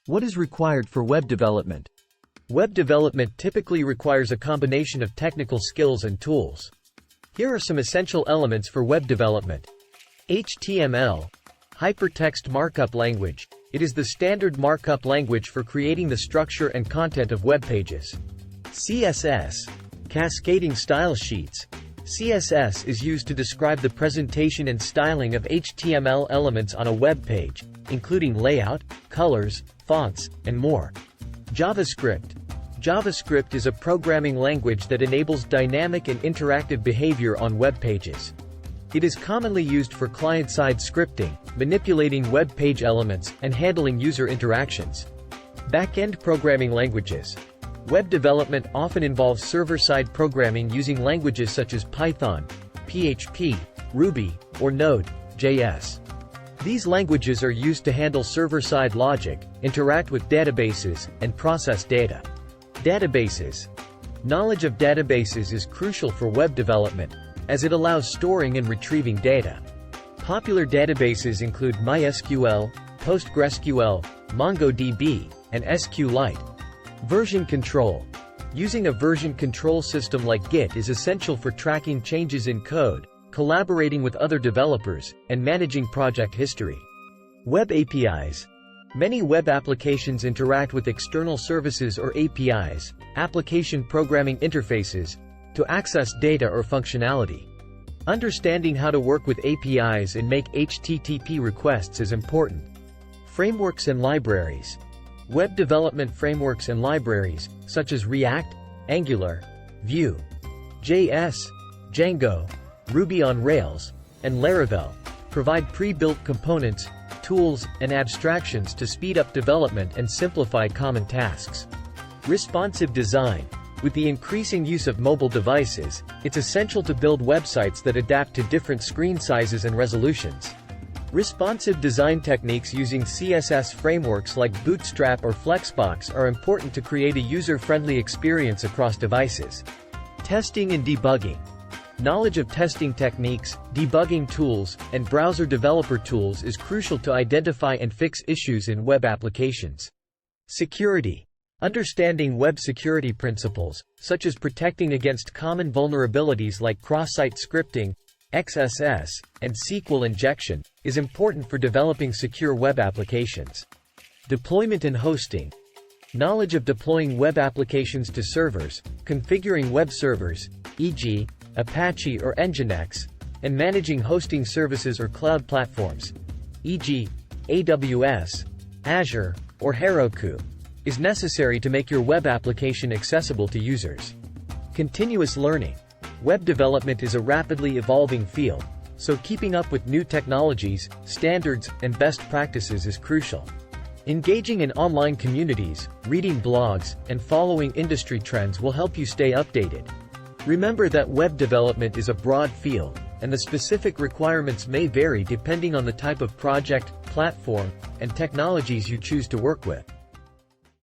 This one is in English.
What is required for web development? Web development typically requires a combination of technical skills and tools. Here are some essential elements for web development. HTML. Hypertext Markup Language. It is the standard markup language for creating the structure and content of web pages. CSS. Cascading Style Sheets. CSS is used to describe the presentation and styling of HTML elements on a web page, including layout, colors, fonts, and more. JavaScript. JavaScript is a programming language that enables dynamic and interactive behavior on web pages. It is commonly used for client-side scripting, manipulating web page elements, and handling user interactions. Backend Programming Languages. Web development often involves server-side programming using languages such as Python, PHP, Ruby, or Node.js. These languages are used to handle server-side logic, interact with databases, and process data. Databases. Knowledge of databases is crucial for web development, as it allows storing and retrieving data. Popular databases include MySQL, PostgreSQL, MongoDB, and SQLite. Version control. Using a version control system like Git is essential for tracking changes in code, collaborating with other developers, and managing project history. Web APIs. Many web applications interact with external services or APIs, application programming interfaces, to access data or functionality. Understanding how to work with APIs and make HTTP requests is important. Frameworks and libraries. Web development frameworks and libraries, such as React, Angular, Vue, JS, Django, Ruby on Rails, and Laravel, provide pre-built components, tools, and abstractions to speed up development and simplify common tasks. Responsive design. With the increasing use of mobile devices, it's essential to build websites that adapt to different screen sizes and resolutions. Responsive design techniques using CSS frameworks like Bootstrap or Flexbox are important to create a user-friendly experience across devices. Testing and debugging. Knowledge of testing techniques, debugging tools, and browser developer tools is crucial to identify and fix issues in web applications. Security. Understanding web security principles, such as protecting against common vulnerabilities like cross-site scripting, XSS, and SQL injection, is important for developing secure web applications. Deployment and hosting. Knowledge of deploying web applications to servers, configuring web servers, e.g., Apache or Nginx, and managing hosting services or cloud platforms, e.g., AWS, Azure, or Heroku, is necessary to make your web application accessible to users. Continuous learning. Web development is a rapidly evolving field, so keeping up with new technologies, standards, and best practices is crucial. Engaging in online communities, reading blogs, and following industry trends will help you stay updated. Remember that web development is a broad field, and the specific requirements may vary depending on the type of project, platform, and technologies you choose to work with.